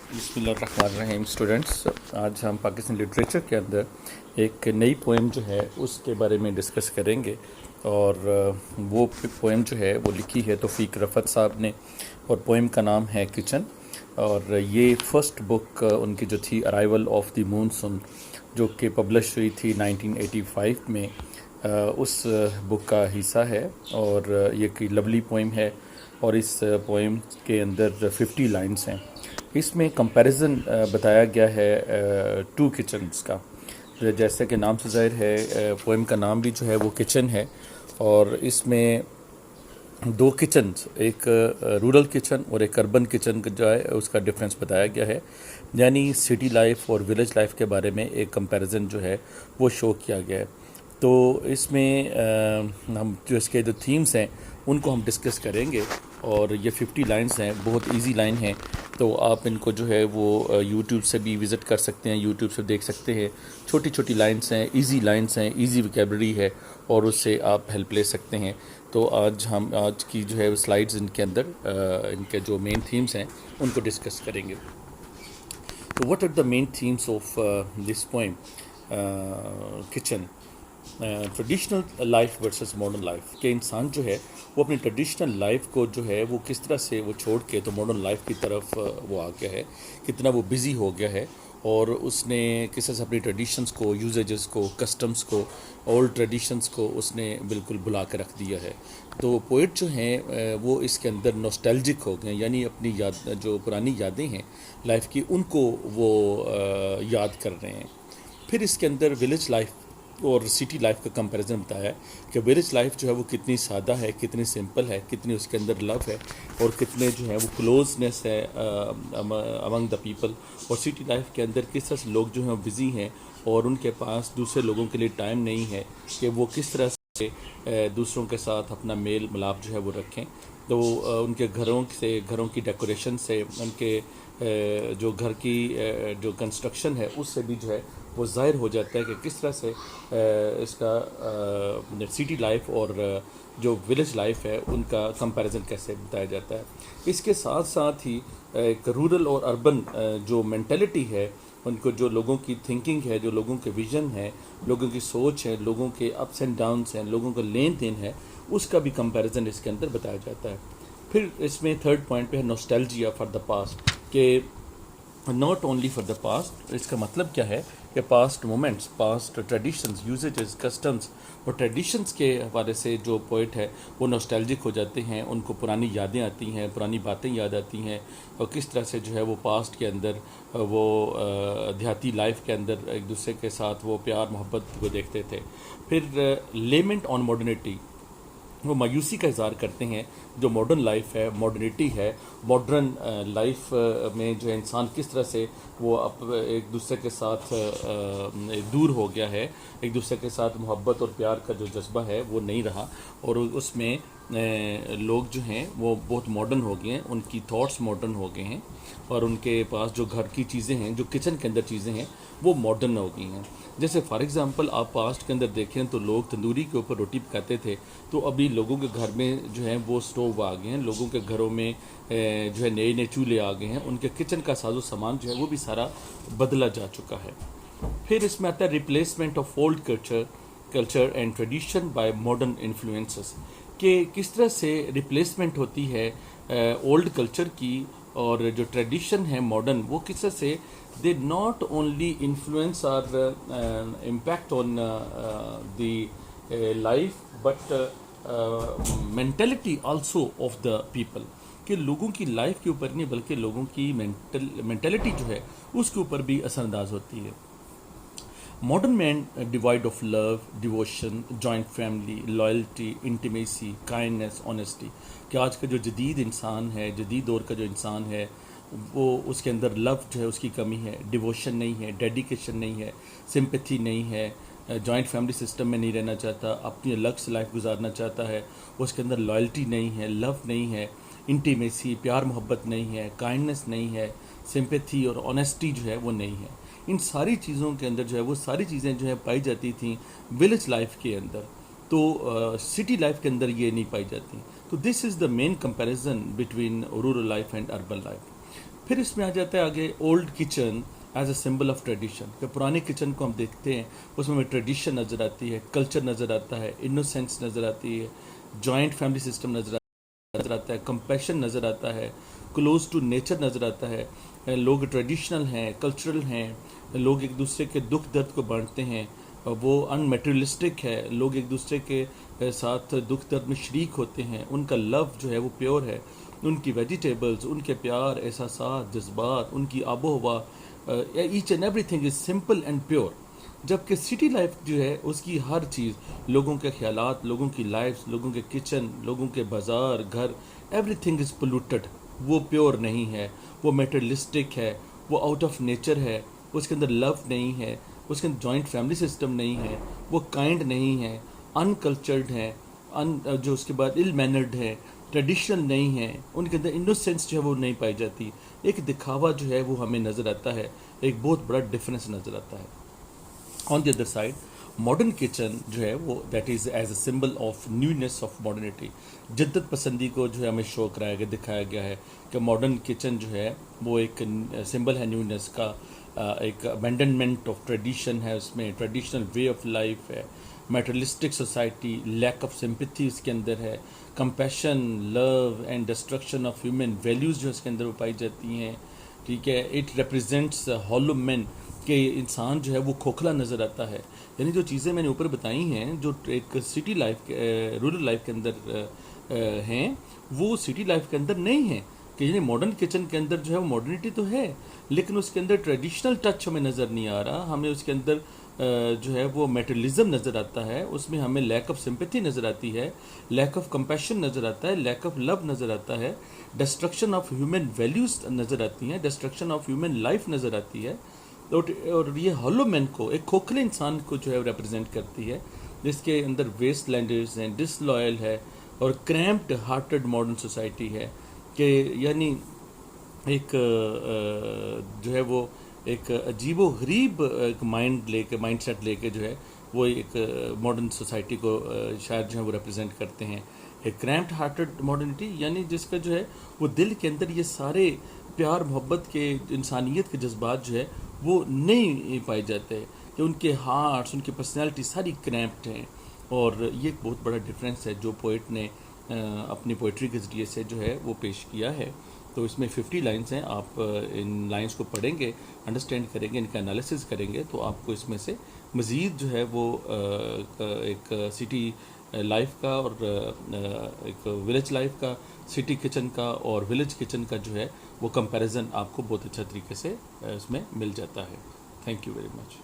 बिस्मिल्लाहिर्रहमानिर्रहीम स्टूडेंट्स, आज हम पाकिस्तान लिटरेचर के अंदर एक नई पोएम जो है उसके बारे में डिस्कस करेंगे। और वो पोएम जो है वो लिखी है तौफीक रफ़त साहब ने, और पोएम का नाम है किचन। और ये फर्स्ट बुक उनकी जो थी अराइवल ऑफ द मूनसून, जो कि पब्लिश हुई थी 1985 में, उस बुक का हिस्सा है। और ये की लवली पोएम है, और इस पोएम के अंदर 50 लाइन्स हैं। इसमें कंपैरिजन बताया गया है टू किचन्स का। जैसे कि नाम से ज़ाहिर है, पोएम का नाम भी जो है वो किचन है। और इसमें दो किचन्स, एक रूरल किचन और एक अर्बन किचन जो है उसका डिफरेंस बताया गया है, यानी सिटी लाइफ और विलेज लाइफ के बारे में एक कंपैरिजन जो है वो शो किया गया है। तो इसमें हम जो इसके जो थीम्स हैं उनको हम डिस्कस करेंगे। और ये 50 लाइन्स हैं, बहुत इजी लाइन हैं, तो आप इनको जो है वो यूट्यूब से भी विज़िट कर सकते हैं, यूट्यूब से देख सकते हैं। छोटी छोटी लाइन्स हैं, इजी लाइन्स हैं, इजी वोकैबुलरी है, और उससे आप हेल्प ले सकते हैं। तो आज की जो है स्लाइड्स इनके अंदर इनके जो मेन थीम्स हैं उनको डिस्कस करेंगे। तो what are the main themes of this poem kitchen? Traditional life versus modern life, के इंसान जो है वो अपनी ट्रेडिशनल लाइफ को जो है वो किस तरह से वो छोड़ के तो मॉडर्न लाइफ की तरफ वो आ गया है, कितना वो बिज़ी हो गया है, और उसने किस तरह से अपनी ट्रेडिशंस को, यूजेजेस को, कस्टम्स को, ओल्ड ट्रेडिशंस को उसने बिल्कुल भुला के रख दिया है। तो पोइट जो हैं वो इसके अंदर नॉस्टैल्जिक हो गए, यानी अपनी याद, जो पुरानी यादें हैं लाइफ की, उनको वो याद कर रहे हैं। फिर इसके अंदर विलेज लाइफ और सिटी लाइफ का कंपैरिजन बताया है कि विलेज लाइफ जो है वो कितनी सादा है, कितनी सिंपल है, कितनी उसके अंदर लव है, और कितने जो है वो क्लोजनेस है अमंग द पीपल। और सिटी लाइफ के अंदर किस तरह से लोग जो हैं बिज़ी हैं और उनके पास दूसरे लोगों के लिए टाइम नहीं है कि वो किस तरह से दूसरों के साथ अपना मेल मिलाप जो है वो रखें। तो उनके घरों की डेकोरेशन से, उनके जो घर की जो कंस्ट्रक्शन है उससे भी जो है वो ज़ाहिर हो जाता है कि किस तरह से इसका सिटी लाइफ और जो विलेज लाइफ है उनका कंपैरिजन कैसे बताया जाता है। इसके साथ साथ ही एक रूरल और अर्बन जो मेंटालिटी है, उनको जो लोगों की थिंकिंग है, जो लोगों के विज़न है, लोगों की सोच है, लोगों के अप्स एंड डाउन्स हैं, लोगों का लेन देन है, उसका भी कंपैरिजन इसके अंदर बताया जाता है। फिर इसमें थर्ड पॉइंट पे है नॉस्टैल्जिया फॉर द पास्ट, कि not only for the past. इसका मतलब क्या है कि past moments, past traditions, usages, customs और ट्रेडिशंस के हवाले से जो पोइट है वो नॉस्टैल्जिक हो जाते हैं, उनको पुरानी यादें आती हैं, पुरानी बातें याद आती हैं, और किस तरह से जो है वो पास्ट के अंदर वो देहाती लाइफ के अंदर एक दूसरे के साथ वो प्यार मोहब्बत को देखते थे। फिर लेमेंट ऑन मॉडर्निटी, वो मायूसी का इज़हार करते हैं जो मॉडर्न लाइफ है, मॉडर्निटी है, मॉडर्न लाइफ में जो है इंसान किस तरह से वो एक दूसरे के साथ दूर हो गया है, एक दूसरे के साथ मोहब्बत और प्यार का जो जज्बा है वो नहीं रहा, और उसमें लोग जो हैं वो बहुत मॉडर्न हो गए हैं, उनकी थॉट्स मॉडर्न हो गए हैं, और उनके पास जो घर की चीज़ें हैं, जो किचन के अंदर चीज़ें हैं, वो मॉडर्न हो गई हैं। जैसे फॉर एग्ज़ाम्पल आप पास्ट के अंदर देखें तो लोग तंदूरी के ऊपर रोटी पकाते थे, तो अभी लोगों के घर में जो है वो स्टोव आ गए हैं, लोगों के घरों में जो है नए नए चूल्हे आ गए हैं, उनके किचन का साजो सामान जो है वो भी सारा बदला जा चुका है। फिर इसमें आता है replacement of old culture and tradition bye modern influences, कि किस तरह से रिप्लेसमेंट होती है ओल्ड कल्चर की, और जो ट्रेडिशन है मॉडर्न, वो किस तरह से they not only influence or impact on the life but mentality also of the people, कि लोगों की लाइफ के ऊपर नहीं बल्कि लोगों की मेंटेलिटी जो है उसके ऊपर भी असरअंदाज होती है। Modern man divide of love, devotion, joint family, loyalty, intimacy, kindness, honesty, कि आज का जो जदीद इंसान है, जदीद दौर का जो इंसान है, वो उसके अंदर लव जो है उसकी कमी है, डिवोशन नहीं है, डेडिकेशन नहीं है, सिंपैथी नहीं है, जॉइंट फैमिली सिस्टम में नहीं रहना चाहता, अपनी अलग से लाइफ गुजारना चाहता है, उसके अंदर लॉयल्टी नहीं है, लव नहीं है, इंटीमेसी, प्यार मोहब्बत नहीं है, काइंडनेस नहीं है, सिंपैथी और ऑनेस्टी जो है वो नहीं है। इन सारी चीज़ों के अंदर जो है वो सारी चीज़ें जो है पाई जाती थी विलेज लाइफ के अंदर, तो सिटी लाइफ के अंदर ये नहीं पाई जाती। तो this is the main comparison between rural life and urban life. फिर इसमें आ जाता है आगे old kitchen as a symbol of tradition, कि पुराने किचन को हम देखते हैं उसमें हमें ट्रेडिशन नज़र आती है, कल्चर नज़र आता है, इनोसेंस नज़र आती है, जॉइंट फैमिली सिस्टम नज़र आता है, कंपैशन नज़र आता है, क्लोज टू नेचर नज़र आता है, लोग ट्रेडिशनल हैं, कल्चरल हैं, लोग एक दूसरे के दुख दर्द को बांटते हैं, वो अनमेटेरियलिस्टिक है, लोग एक दूसरे के साथ दुख दर्द में शरीक होते हैं, उनका लव जो है वो प्योर है, उनकी वेजिटेबल्स, उनके प्यार, एहसासात, जज्बात, उनकी आबो हवा, each and every thing is simple and pure. जबकि सिटी लाइफ जो है उसकी हर चीज़, लोगों के ख्यालात, लोगों की लाइफ्स, लोगों के किचन, लोगों के बाज़ार, घर, एवरीथिंग इज़ पोल्यूटेड, वो प्योर नहीं है, वो मेटेरियलिस्टिक है, वो आउट ऑफ नेचर है, उसके अंदर लव नहीं है, उसके अंदर जॉइंट फैमिली सिस्टम नहीं है, वो काइंड नहीं है, अनकल्चर्ड है, जो उसके बाद इल मैनर्ड है, ट्रेडिशनल नहीं है, उनके अंदर इनोसेंस जो है वो नहीं पाई जाती, एक दिखावा जो है वो हमें नज़र आता है, एक बहुत बड़ा डिफरेंस नज़र आता है। On the other side modern kitchen जो है वो that is as a symbol of newness of modernity, जद्दत पसंदी को जो है हमें शो कराया गया, दिखाया गया है कि मॉडर्न किचन जो है वो एक सिंबल है न्यूनेस का, एक अबेंडनमेंट ऑफ ट्रेडिशन है, उसमें ट्रेडिशनल वे ऑफ लाइफ है, materialistic society, lack of sympathy इसके अंदर है, compassion, love and destruction of human values जो इसके अंदर वो पाई जाती हैं, ठीक है। इट रिप्रेजेंट्स हॉलो मैन, कि इंसान जो है वो खोखला नज़र आता है। यानी जो चीज़ें मैंने ऊपर बताई हैं जो एक सिटी लाइफ रूरल लाइफ के अंदर हैं, वो सिटी लाइफ के अंदर नहीं है। कि यानी मॉडर्न किचन के अंदर जो है वो मॉडर्निटी तो है, लेकिन उसके अंदर ट्रेडिशनल टच हमें नज़र नहीं आ रहा, हमें उसके अंदर जो है वो मेटेरियलिज्म नज़र आता है, उसमें हमें लैक ऑफ सिंपैथी नज़र आती है, लैक ऑफ कंपैशन नज़र आता है, लैक ऑफ लव नज़र आता है, डिस्ट्रक्शन ऑफ ह्यूमन वैल्यूज़ नज़र आती हैं, डिस्ट्रक्शन ऑफ ह्यूमन लाइफ नज़र आती है। और ये हॉलो मैन को, एक खोखले इंसान को जो है रिप्रेजेंट करती है, जिसके अंदर वेस्ट लैंडर्स हैं, डिसलॉयल है और क्रैम्प्ड हार्टेड मॉडर्न सोसाइटी है। कि यानी एक जो है वो एक अजीबो गरीब एक माइंड सेट लेके जो है वो एक मॉडर्न सोसाइटी को शायद जो है वो रिप्रेजेंट करते हैं। एक क्रैम्प्ड हार्टेड मॉडर्निटी यानी जिसका जो है वो दिल के अंदर ये सारे प्यार मोहब्बत के, इंसानियत के जज्बात जो है वो नहीं पाए जाते, कि उनके हार्ट्स, उनकी पर्सनैलिटी सारी क्रैम्प्ड हैं। और ये एक बहुत बड़ा डिफरेंस है जो पोइट ने अपनी पोइट्री के ज़रिए से जो है वो पेश किया है। तो इसमें 50 लाइन्स हैं, आप इन लाइन्स को पढ़ेंगे, अंडरस्टैंड करेंगे, इनका एनालिसिस करेंगे, तो आपको इसमें से मज़ीद जो है वो एक सिटी लाइफ का और एक विलेज लाइफ का, सिटी किचन का और विलेज किचन का जो है वो कंपैरिजन आपको बहुत अच्छा तरीके से इसमें मिल जाता है। Thank you very much.